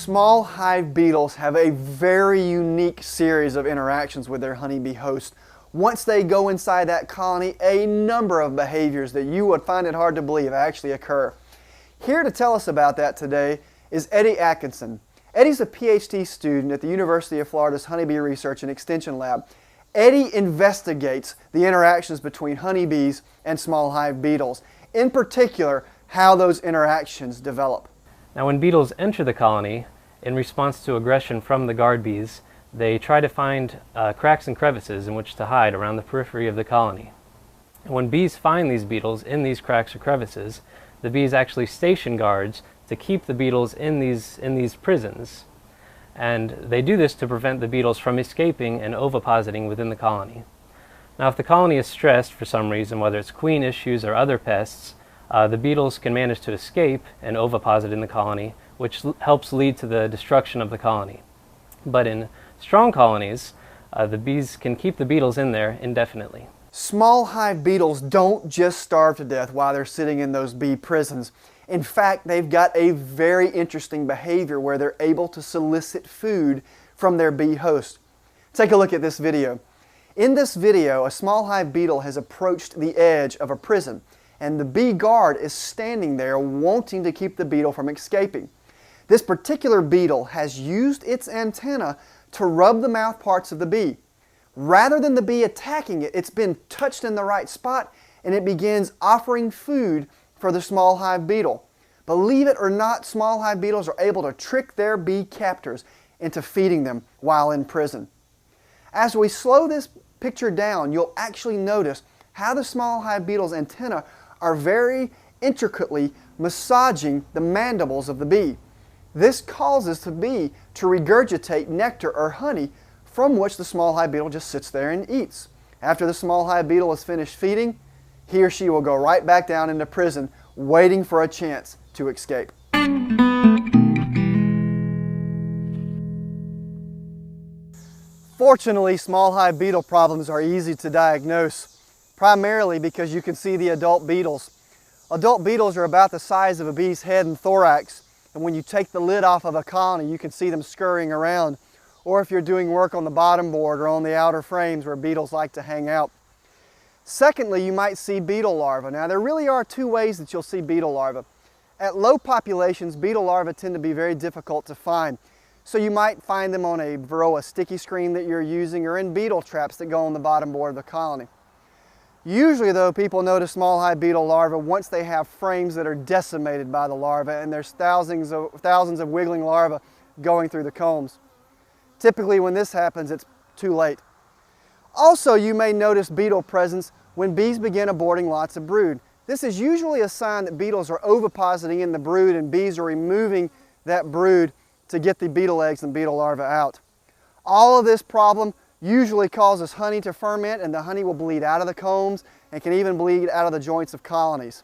Small hive beetles have a very unique series of interactions with their honeybee host. Once they go inside that colony, a number of behaviors that you would find it hard to believe actually occur. Here to tell us about that today is Eddie Atkinson. Eddie's a PhD student at the University of Florida's Honeybee Research and Extension Lab. Eddie investigates the interactions between honeybees and small hive beetles, in particular how those interactions develop. Now, when beetles enter the colony, in response to aggression from the guard bees, they try to find cracks and crevices in which to hide around the periphery of the colony. And when bees find these beetles in these cracks or crevices, the bees actually station guards to keep the beetles in these prisons. And they do this to prevent the beetles from escaping and ovipositing within the colony. Now, if the colony is stressed for some reason, whether it's queen issues or other pests, the beetles can manage to escape and oviposit in the colony, which helps lead to the destruction of the colony. But in strong colonies, the bees can keep the beetles in there indefinitely. Small hive beetles don't just starve to death while they're sitting in those bee prisons. In fact, they've got a very interesting behavior where they're able to solicit food from their bee host. Take a look at this video. In this video, a small hive beetle has approached the edge of a prison, and the bee guard is standing there wanting to keep the beetle from escaping. This particular beetle has used its antenna to rub the mouth parts of the bee. Rather than the bee attacking it, it's been touched in the right spot and it begins offering food for the small hive beetle. Believe it or not, small hive beetles are able to trick their bee captors into feeding them while in prison. As we slow this picture down, you'll actually notice how the small hive beetle's antenna are very intricately massaging the mandibles of the bee. This causes the bee to regurgitate nectar or honey from which the small hive beetle just sits there and eats. After the small hive beetle is finished feeding, he or she will go right back down into prison, waiting for a chance to escape. Fortunately, small hive beetle problems are easy to diagnose, primarily because you can see the adult beetles. Adult beetles are about the size of a bee's head and thorax, and when you take the lid off of a colony, you can see them scurrying around, or if you're doing work on the bottom board or on the outer frames where beetles like to hang out. Secondly, you might see beetle larvae. Now, there really are two ways that you'll see beetle larvae. At low populations, beetle larvae tend to be very difficult to find. So you might find them on a Varroa sticky screen that you're using or in beetle traps that go on the bottom board of the colony. Usually, though, people notice small hive beetle larvae once they have frames that are decimated by the larvae and there's thousands of wiggling larvae going through the combs. Typically, when this happens, it's too late. Also, you may notice beetle presence when bees begin aborting lots of brood. This is usually a sign that beetles are ovipositing in the brood and bees are removing that brood to get the beetle eggs and beetle larvae out. All of this problem usually causes honey to ferment, and the honey will bleed out of the combs and can even bleed out of the joints of colonies.